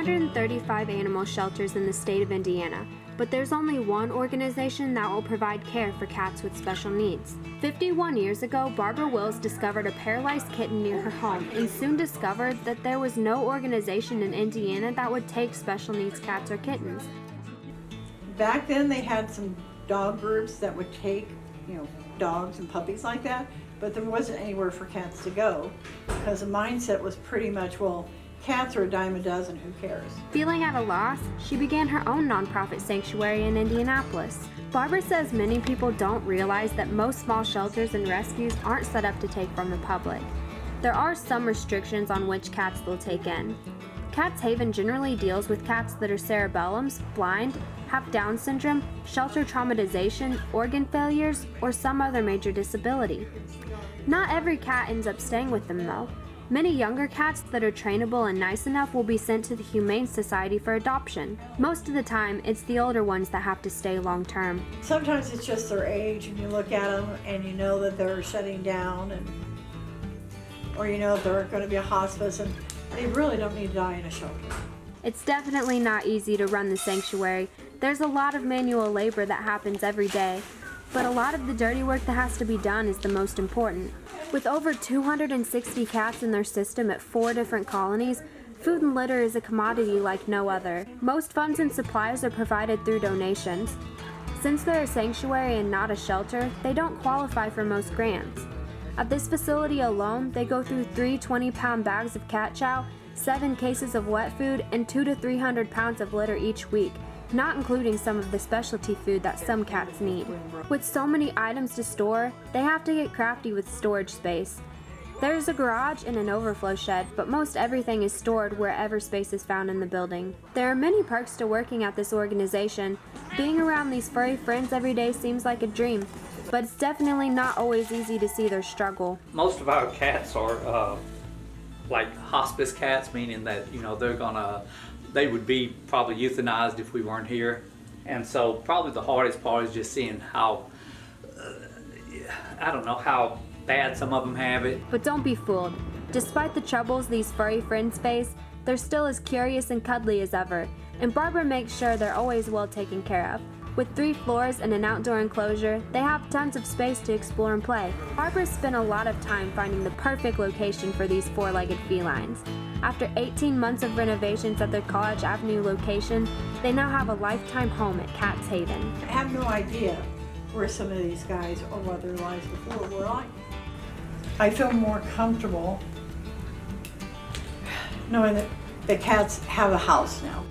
235 animal shelters in the state of Indiana, but there's only one organization that will provide care for cats with special needs. 51 years ago, Barbara Wills discovered a paralyzed kitten near her home and soon discovered that there was no organization in Indiana that would take special needs cats or kittens. Back then they had some dog groups that would take, dogs and puppies like that, but there wasn't anywhere for cats to go because the mindset was pretty much, well, cats are a dime a dozen, who cares? Feeling at a loss, she began her own nonprofit sanctuary in Indianapolis. Barbara says many people don't realize that most small shelters and rescues aren't set up to take from the public. There are some restrictions on which cats they'll take in. Cats Haven generally deals with cats that are cerebellums, blind, have Down syndrome, shelter traumatization, organ failures, or some other major disability. Not every cat ends up staying with them though. Many younger cats that are trainable and nice enough will be sent to the Humane Society for adoption. Most of the time, it's the older ones that have to stay long term. Sometimes it's just their age, and you look at them and you know that they're shutting down, or you know they're going to be a hospice, and they really don't need to die in a shelter. It's definitely not easy to run the sanctuary. There's a lot of manual labor that happens every day, but a lot of the dirty work that has to be done is the most important. With over 260 cats in their system at 4 different colonies, food and litter is a commodity like no other. Most funds and supplies are provided through donations. Since they're a sanctuary and not a shelter, they don't qualify for most grants. At this facility alone, they go through 3 20-pound bags of cat chow, 7 cases of wet food, and 200 to 300 pounds of litter each week, not including some of the specialty food that some cats need. With so many items to store, they have to get crafty with storage space. There's a garage and an overflow shed, but most everything is stored wherever space is found in the building. There are many perks to working at this organization. Being around these furry friends every day seems like a dream, but it's definitely not always easy to see their struggle. Most of our cats are like hospice cats, meaning that they would be probably euthanized if we weren't here. And so probably the hardest part is just seeing how, how bad some of them have it. But don't be fooled. Despite the troubles these furry friends face, they're still as curious and cuddly as ever, and Barbara makes sure they're always well taken care of. With 3 floors and an outdoor enclosure, they have tons of space to explore and play. Barbara spent a lot of time finding the perfect location for these 4-legged felines. After 18 months of renovations at their College Avenue location, they now have a lifetime home at Cats Haven. I have no idea where some of these guys or what their lives before were like. I feel more comfortable knowing that the cats have a house now.